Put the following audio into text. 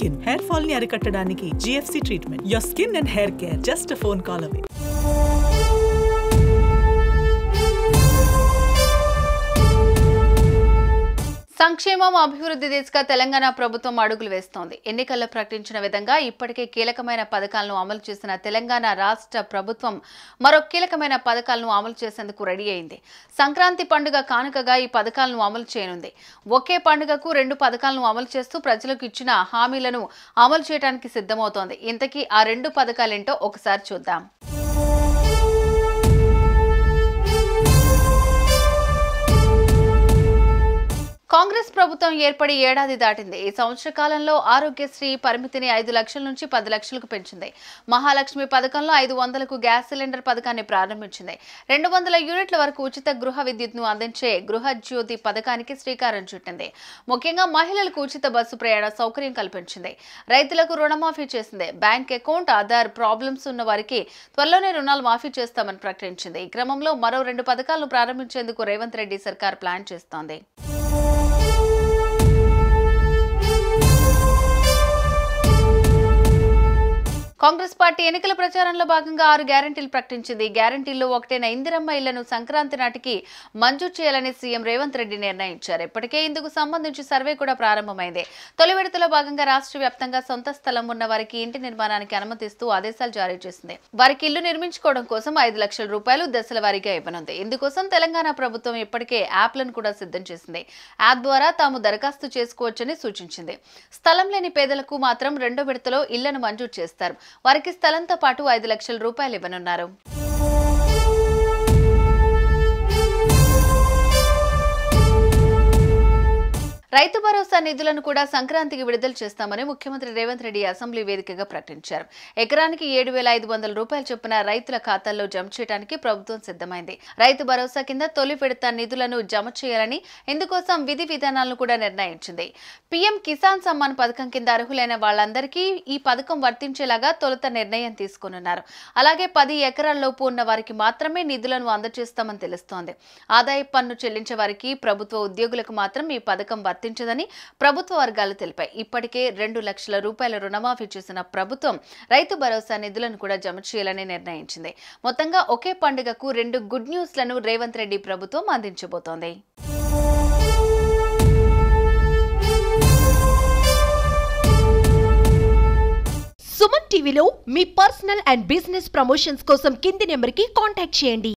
Skin hair fall ని అరికట్టడానికి GFC treatment. Your skin and hair care just a phone call away. సంక్షేమం అభివృద్ధి దిశగా తెలంగాణ ప్రభుత్వం అడుగులు వేస్తోంది. ఎన్నికల్లో ప్రకటించిన విధంగా ఇప్పటికే కీలకమైన పథకాలను అమలు చేసిన తెలంగాణ రాష్ట్ర ప్రభుత్వం మరో కీలకమైన పథకాలను అమలు చేసేందుకు రెడీ అయింది. సంక్రాంతి పండుగ కానుకగా ఈ పథకాలను అమలు చేయనుంది. ఒకే పండుగకు 2 పథకాలను అమలు చేస్తూ ప్రజలకు ఇచ్చిన హామీలను అమలు చేయడానికి సిద్ధమవుతోంది. ఇంతకీ ఆ 2 పథకాలేంటో ఒకసారి చూద్దాం. కాంగ్రెస్ ప్రభుత్వం ఏర్పడి ఏడాది దాటింది. ఈ సంవత్సర కాలంలో ఆరోగ్యశ్రీ పరిమితిని 5 లక్షల నుంచి 10 లక్షలకు పెంచింది. మహాలక్ష్మి పథకంలో 500కు గ్యాస్ సిలిండర్ పథకాన్ని ప్రారంభించింది. 200 యూనిట్ల వరకు ఉచిత గృహ విద్యుత్ను అందించే గృహజ్యోతి పథకానికి శ్రీకారం చుట్టింది. ముఖ్యంగా మహిళలకు ఉచిత బస్సు ప్రయాణ సౌకర్యం కల్పించింది. రైతులకు రుణమాఫీ చేసింది. బ్యాంక్ అకౌంట్, ఆధార్ ప్రాబ్లమ్స్ ఉన్న వారికి త్వరలోనే రుణాలు మాఫీ చేస్తామని ప్రకటించింది. ఈ క్రమంలో మరో 2 పథకాలను ప్రారంభించేందుకు రేవంత్ రెడ్డి సర్కార్ ప్లాన్ చేస్తోంది. కాంగ్రెస్ పార్టీ ఎన్నికల ప్రచారంలో భాగంగా 6 గ్యారంటీలు ప్రకటించింది. గ్యారంటీల్లో ఒకటైన ఇందిరమ్మ ఇళ్లను సంక్రాంతి నాటికి మంజూరు చేయాలని సీఎం రేవంత్ రెడ్డి నిర్ణయించారు. ఇప్పటికే ఇందుకు సంబంధించి సర్వే కూడా ప్రారంభమైంది. తొలి విడతలో భాగంగా రాష్ట్ర వ్యాప్తంగా సొంత స్థలం ఉన్న వారికి ఇంటి నిర్మాణానికి అనుమతిస్తూ ఆదేశాలు జారీ చేసింది. వారికి ఇల్లు నిర్మించుకోవడం కోసం 5 లక్షల రూపాయలు దశల వారీగా ఇవ్వనుంది. ఇందుకోసం తెలంగాణ ప్రభుత్వం ఇప్పటికే యాప్లను కూడా సిద్ధం చేసింది. యాప్ ద్వారా తాము దరఖాస్తు చేసుకోవచ్చని సూచించింది. స్థలం లేని పేదలకు మాత్రం 2వ విడతలో ఇళ్లను మంజూరు చేస్తారు. వారికి స్థలంతో పాటు 5 లక్షల రూపాయలు ఇవ్వనున్నారు. రైతు భరోసా నిధులను కూడా సంక్రాంతికి విడుదల చేస్తామని ముఖ్యమంత్రి రేవంత్ రెడ్డి అసెంబ్లీ వేదికగా ప్రకటించారు. ఎకరానికి 7,500 రూపాయలు చొప్పున రైతుల ఖాతాల్లో జమ చేయడానికి ప్రభుత్వం సిద్ధమైంది. రైతు భరోసా కింద తొలి విడత నిధులను జమ చేయాలని, ఇందుకోసం విధి విధానాలను కూడా నిర్ణయించింది. పీఎం కిసాన్ సమ్మాన్ పథకం కింద అర్హులైన వాళ్లందరికీ ఈ పథకం వర్తించేలాగా తొలుత నిర్ణయం తీసుకున్నారు. అలాగే 10 ఎకరాల్లోపు ఉన్న వారికి మాత్రమే నిధులను అందజేస్తామని తెలుస్తోంది. ఆదాయ పన్ను చెల్లించే వారికి, ప్రభుత్వ ఉద్యోగులకు మాత్రం ఈ పథకం వర్తించదని ప్రభుత్వ వర్గాలు తెలిపాయి. ఇప్పటికే 2 లక్షల రూపాయల రుణమాఫీ చేసిన ప్రభుత్వం రైతు భరోసా నిధులను కూడా జమ చేయాలని నిర్ణయించింది. మొత్తంగా ఒకే పండుగకు 2 గుడ్ న్యూస్లను రేవంత్ రెడ్డి ప్రభుత్వం అందించబోతోంది. సుమన్ టీవీలో మీ పర్సనల్ అండ్ బిజినెస్ ప్రమోషన్స్ కోసం కింది నెంబర్కి కాంటాక్ట్ చేయండి.